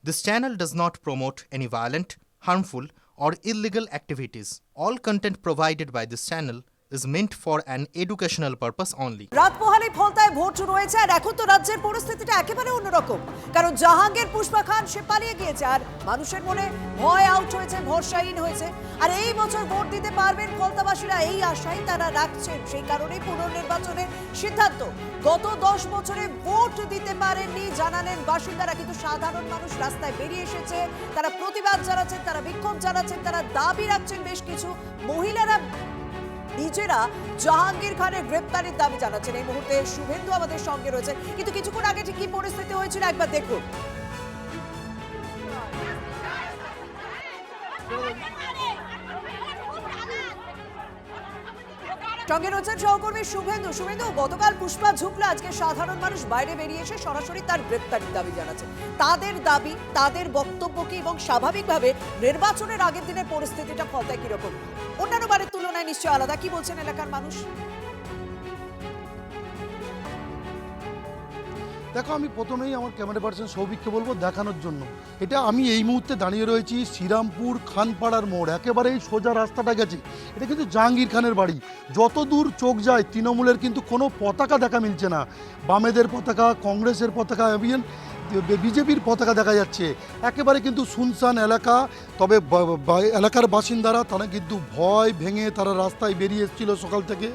This channel does not promote any violent, harmful, or illegal activities. All content provided by this channel is meant for an educational purpose only. রাত পোহালে ফলতায় vote রয়েছে আর এখন তো রাজ্যের পরিস্থিতিটা একেবারে অন্যরকম, কারণ জাহাঙ্গীর পুষ্পা খান সে পালিয়ে গিয়েছে আর মানুষের মনে ভয় আউট হয়েছে, ভরসাহীন হয়েছে। আর এই বছর ভোট দিতে পারবেন ফলতাবাসীরা, এই আশাই তারা রাখছেন। সেই কারণেই পুনর্নির্বাচনের সিদ্ধান্ত। গত 10 বছরে ভোট দিতে পারেননি জানালেন বাসিন্দারা, কিন্তু সাধারণ মানুষ রাস্তায় বেরিয়ে এসেছে, তারা প্রতিবাদ জানাচ্ছেন, তারা বিক্ষোভ জানাচ্ছেন, তারা দাবি রাখছেন। বেশ কিছু মহিলারা নিজেরা জাহাঙ্গীর খানের গ্রেপ্তারের দাবি জানাচ্ছেন। এই মুহূর্তে শুভেন্দু আমাদের সঙ্গে রয়েছে, কিন্তু কিছুক্ষণ আগে ঠিক কি পরিস্থিতি হয়েছিল একবার দেখুন। সঙ্গে রয়েছেন সহকর্মী শুভেন্দু। শুভেন্দু, গতকাল পুষ্পা ঝুঁকলে আজকে সাধারণ মানুষ বাইরে বেরিয়ে এসে সরাসরি তার গ্রেপ্তারের দাবি জানাচ্ছে। তাদের দাবি, তাদের বক্তব্য কি, এবং স্বাভাবিকভাবে নির্বাচনের আগের দিনের পরিস্থিতিটা ফলতায় কিরকম? অন্যান্য বারের তুলনায় নিশ্চয়ই আলাদা। কি বলছেন এলাকার মানুষ? দেখো, আমি প্রথমেই আমার ক্যামেরা পার্সন সৌভিককে বলবো দেখানোর জন্য, এটা আমি এই মুহূর্তে দাঁড়িয়ে রয়েছি শ্রীরামপুর খানপাড়ার মোড়, একেবারেই সোজা রাস্তাটা গেছে। এটা কিন্তু জাহাঙ্গীর খানের বাড়ি। যত দূর চোখ যায় তৃণমূলের কিন্তু কোনো পতাকা দেখা মিলছে না। বামেদের পতাকা, কংগ্রেসের পতাকা, বিজেপির পতাকা দেখা যাচ্ছে। একেবারে কিন্তু শুনশান এলাকা। তবে এলাকার বাসিন্দারা তারা কিন্তু ভয় ভেঙে তারা রাস্তায় বেরিয়ে এসেছিল সকাল থেকে।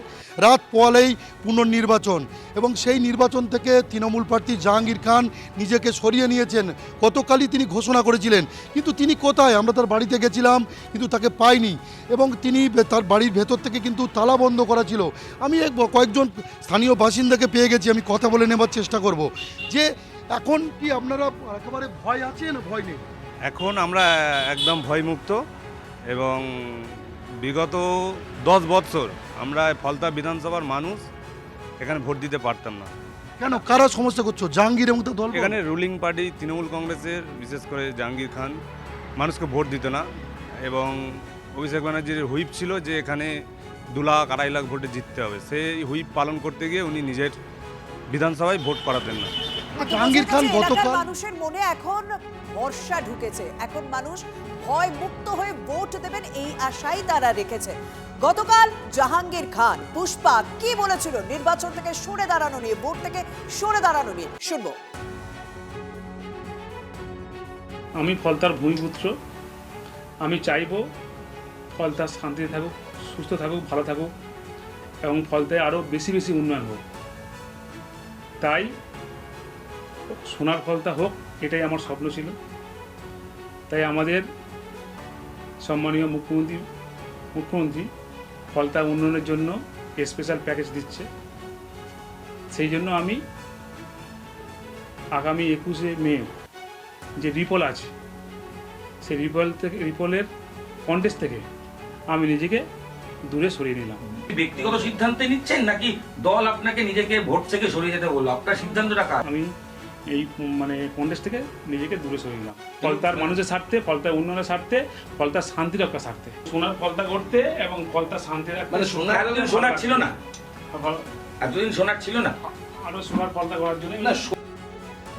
রাত পোয়ালেই পুনর্নির্বাচন, এবং সেই নির্বাচন থেকে তৃণমূল প্রার্থী জাহাঙ্গীর খান নিজেকে সরিয়ে নিয়েছেন। গতকালই তিনি ঘোষণা করেছিলেন, কিন্তু তিনি কোথায়? আমরা তার বাড়িতে গেছিলাম, কিন্তু তাকে পাইনি, এবং তিনি তার বাড়ির ভেতর থেকে কিন্তু তালা বন্ধ করা ছিল। আমি কয়েকজন স্থানীয় বাসিন্দাকে পেয়ে গেছি, আমি কথা বলে নেবার চেষ্টা করব যে এখন কি আপনারা একেবারে ভয় আছে না ভয় নেই? এখন আমরা একদম ভয়মুক্ত, এবং বিগত 10 বছর আমরা ফলতা বিধানসভার মানুষ এখানে ভোট দিতে পারতাম না। কেন, কারা সমস্যা করছো? জাহাঙ্গীর এবং তার দল? এখানে রুলিং পার্টি তৃণমূল কংগ্রেসের, বিশেষ করে জাহাঙ্গীর খান মানুষকে ভোট দিত না, এবং অভিষেক ব্যানার্জির হুইপ ছিল যে এখানে 2 লাখ 2.5 লাখ ভোটে জিততে হবে। সেই হুইপ পালন করতে গিয়ে উনি নিজের বিধানসভায় ভোট করাতেন না। জাহাঙ্গীর খান গতকাল মানুষের মনে এখন ভরসা ঢুকেছে, এখন মানুষ ভয় মুক্ত হয়ে ভোট দেবেন এই আশাই তারা রেখেছে। গতকাল জাহাঙ্গীর খান পুষ্পা কি বলেছিল নির্বাচন থেকে সরে দাঁড়ানো নিয়ে, ভোট থেকে সরে দাঁড়ানো নিয়ে, শুনবো। আমি ফলতার ভূমিপুত্র, আমি চাইবো ফলতার শান্তিতে থাকুক, সুস্থ থাকুক, ভালো থাকুক, এবং ফলতায় আরও বেশি বেশি উন্নয়ন হোক। তাই সোনার ফলতা হোক, এটাই আমার স্বপ্ন ছিল। তাই আমাদের সম্মানীয় মুখ্যমন্ত্রী ফলতা উন্নয়নের জন্য স্পেশাল প্যাকেজ দিচ্ছে। সেই জন্য আমি আগামী 21শে মে যে রিপোল আছে, সেই রিপোলের কন্টেস্ট থেকে আমি নিজেকে দূরে সরিয়ে নিলাম। ব্যক্তিগত সিদ্ধান্তে নিচ্ছেন নাকি দল আপনাকে নিজেকে ভোট থেকে সরিয়ে যেতে বললো? আপনার সিদ্ধান্তটা কার? আমি এই কন্টেস্ট থেকে নিজেকে দূরে সরিয়ে নিলাম ফলতার মানুষের স্বার্থে, ফলতার উন্নয়নের স্বার্থে, ফলতার শান্তি রক্ষার স্বার্থে। সোনার ফলতা করতে এবং ফলতার শান্তি রাখতে। মানে সোনার ছিল না, এতদিন সোনার ছিল না, আরো সোনার ফলতা করার জন্য না।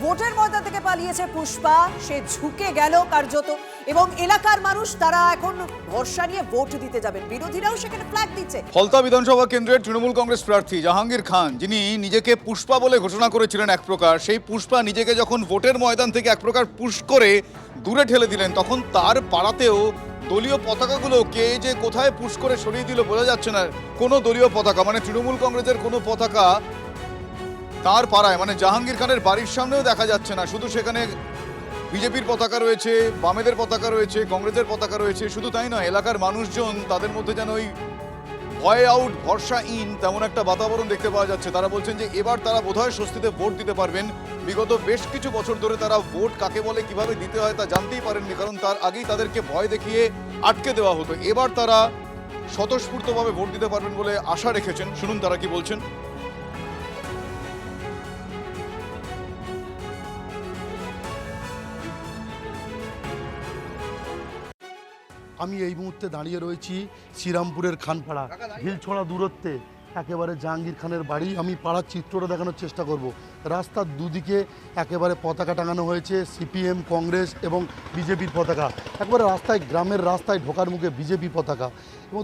ভোটের ময়দান থেকে পালিয়েছে পুষ্পা, সে ঝুঁকে গেল কার্যত, এবং এলাকার মানুষ তারা এখন ভরসা নিয়ে ভোট দিতে যাবেন। বিরোধীরাও সেখানে ফ্ল্যাগ দিচ্ছে। ফলতা বিধানসভা কেন্দ্রের তৃণমূল কংগ্রেস প্রার্থী জাহাঙ্গীর খান, যিনি নিজেকে পুষ্পা বলে ঘোষণা করেছিলেন এক প্রকার, সেই পুষ্পা নিজেকে যখন ভোটের ময়দান থেকে এক প্রকার পুশ করে দূরে ঠেলে দিলেন, তখন তার পাড়াতেও দলীয় পতাকাগুলো কে যে কোথায় পুশ করে সরিয়ে দিল বোঝা যাচ্ছে না। কোনো দলীয় পতাকা, মানে তৃণমূল কংগ্রেসের কোনো পতাকা তার পাড়ায়, মানে জাহাঙ্গীর খানের বাড়ির সামনেও দেখা যাচ্ছে না। শুধু সেখানে বিজেপির পতাকা রয়েছে, বামেদের পতাকা রয়েছে, কংগ্রেসের পতাকা রয়েছে। শুধু তাই নয়, এলাকার মানুষজন তাদের মধ্যে যেন ওই ভয় আউট, ভরসা ইন তেমন একটা বাতাবরণ দেখতে পাওয়া যাচ্ছে। তারা বলছেন যে এবার তারা বোধহয় স্বস্তিতে ভোট দিতে পারবেন। বিগত বেশ কিছু বছর ধরে তারা ভোট কাকে বলে, কিভাবে দিতে হয় তা জানতেই পারেননি, কারণ তার আগেই তাদেরকে ভয় দেখিয়ে আটকে দেওয়া হতো। এবার তারা স্বতঃস্ফূর্তভাবে ভোট দিতে পারবেন বলে আশা রেখেছেন। শুনুন তারা কি বলছেন। আমি এই মুহূর্তে দাঁড়িয়ে রয়েছি শ্রীরামপুরের খানপাড়া, ঢিলছোড়া দূরত্বে। একেবারে জাহাঙ্গীর খানের বাড়ি। আমি পাড়ার চিত্রটা দেখানোর চেষ্টা করব। রাস্তার দুদিকে একেবারে পতাকা টাঙানো হয়েছে, সিপিএম, কংগ্রেস এবং বিজেপির পতাকা। একবারে রাস্তায়, গ্রামের রাস্তায় ঢোকার মুখে বিজেপি পতাকা, এবং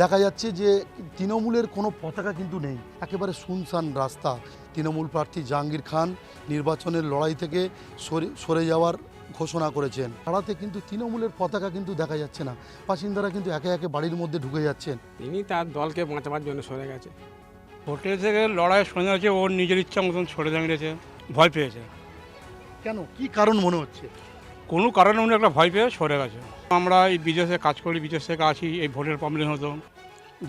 দেখা যাচ্ছে যে তৃণমূলের কোনো পতাকা কিন্তু নেই। একেবারে শুনশান রাস্তা। তৃণমূল প্রার্থী জাহাঙ্গীর খান নির্বাচনের লড়াই থেকে সরে যাওয়ার ঘোষণা করেছেন। পাড়াতে কিন্তু তৃণমূলের পতাকা কিন্তু দেখা যাচ্ছে না। বাসিন্দারা কিন্তু একে একে বাড়ির মধ্যে ঢুকে যাচ্ছেন। তিনি তার দলকে বাঁচাবার জন্য সরে গেছে। ভোটের থেকে লড়াই শোনা যাচ্ছে ওর নিজের ইচ্ছা মতন সরে দাঁড়িয়েছে, ভয় পেয়েছে। কেন, কি কারণ মনে হচ্ছে? কোনো কারণে উনি একটা ভয় পেয়ে সরে গেছে। আমরা এই বিদেশে কাজ করি, বিদেশ থেকে আছি, এই ভোটের প্রবলেম হতো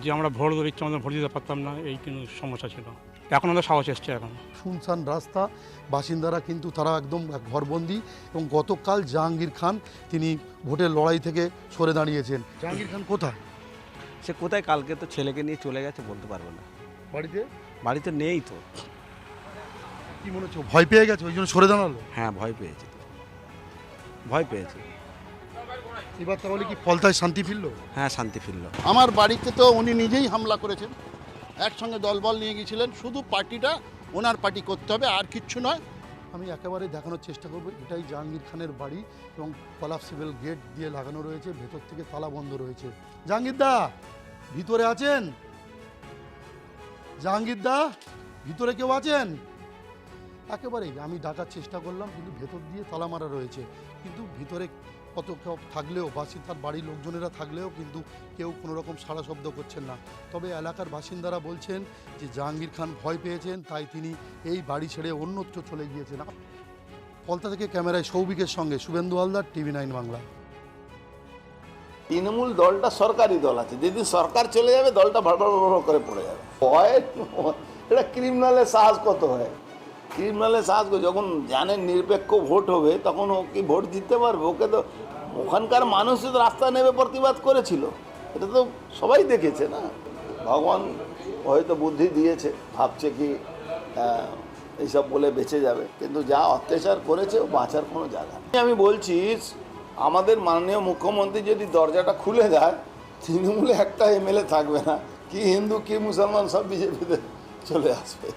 যে আমরা ভোট ধরে ইচ্ছা মতন ভোট দিতে পারতাম না, এই কিন্তু সমস্যা ছিল। এখন আমাদের সাহস এসছে। এখন শুনশান রাস্তা, বাসিন্দারা কিন্তু তারা একদম ঘরবন্দি। এবং গতকাল জাহাঙ্গীর খান তিনি ভোটের লড়াই থেকে সরে দাঁড়িয়েছেন। জাহাঙ্গীর খান কোথায়? সে কোথায়, কালকে তো ছেলেকে নিয়ে চলে গেছে, বলতে পারবো না। বাড়িতে নেই তো। কি মনে হচ্ছে, ভয় পেয়ে গেছে ওই জন্য সরে দাঁড়ালো? হ্যাঁ, ভয় পেয়েছে, ভয় পেয়েছে। এবার তাহলে কি ফলতায় শান্তি ফিরলো? হ্যাঁ, শান্তি ফিরলো। আমার বাড়িতে তো উনি নিজেই হামলা করেছেন, একসঙ্গে দলবল নিয়ে গিয়েছিলেন। শুধু পার্টিটা ওনার পার্টি করতে হবে, আর কিচ্ছু নয়। আমি একেবারে দেখানোর চেষ্টা করবো, এটাই জাহাঙ্গীর খানের বাড়ি এবং কলাপসিবল গেট দিয়ে লাগানো রয়েছে, ভেতর থেকে তালা বন্ধ রয়েছে। জাহাঙ্গীর দা ভিতরে আছেন? জাহাঙ্গীর দা ভিতরে কেউ আছেন? একেবারেই আমি ডাকার চেষ্টা করলাম, কিন্তু ভেতর দিয়ে তালা মারা রয়েছে। কিন্তু ভিতরে কত কেউ থাকলেও, তার বাড়ির লোকজনেরা থাকলেও কিন্তু কেউ কোনো রকম সাড়া শব্দ করছেন না। তবে এলাকার বাসিন্দারা বলছেন যে জাহাঙ্গীর খান ভয় পেয়েছেন, তাই তিনি এই বাড়ি ছেড়ে অন্যত্র চলে গিয়েছেন। ফলতা থেকে ক্যামেরায় সৌভিকের সঙ্গে শুভেন্দু হালদার, TV9 বাংলা। তৃণমূল দলটা সরকারি দল আছে, যেদিন সরকার চলে যাবে দলটা ভাড় করে পড়ে যাবে। ভয়, এটা ক্রিমিনালের সাহস কত হয়? ক্রিমিনালের সাহস যখন জানেন নিরপেক্ষ ভোট হবে, তখন ও কি ভোট জিততে পারবে? ওকে তো ওখানকার মানুষ তো রাস্তা নেমে প্রতিবাদ করেছিল, এটা তো সবাই দেখেছে না। ভগবান হয়তো বুদ্ধি দিয়েছে, ভাবছে কি এইসব বলে বেঁচে যাবে, কিন্তু যা অত্যাচার করেছে ও বাঁচার কোনো জায়গা নেই। আমি বলছি, আমাদের মাননীয় মুখ্যমন্ত্রী যদি দরজাটা খুলে দেয়, তৃণমূলে একটা MLA থাকবে না, কি হিন্দু কি মুসলমান সব বিজেপিতে চলে আসবে।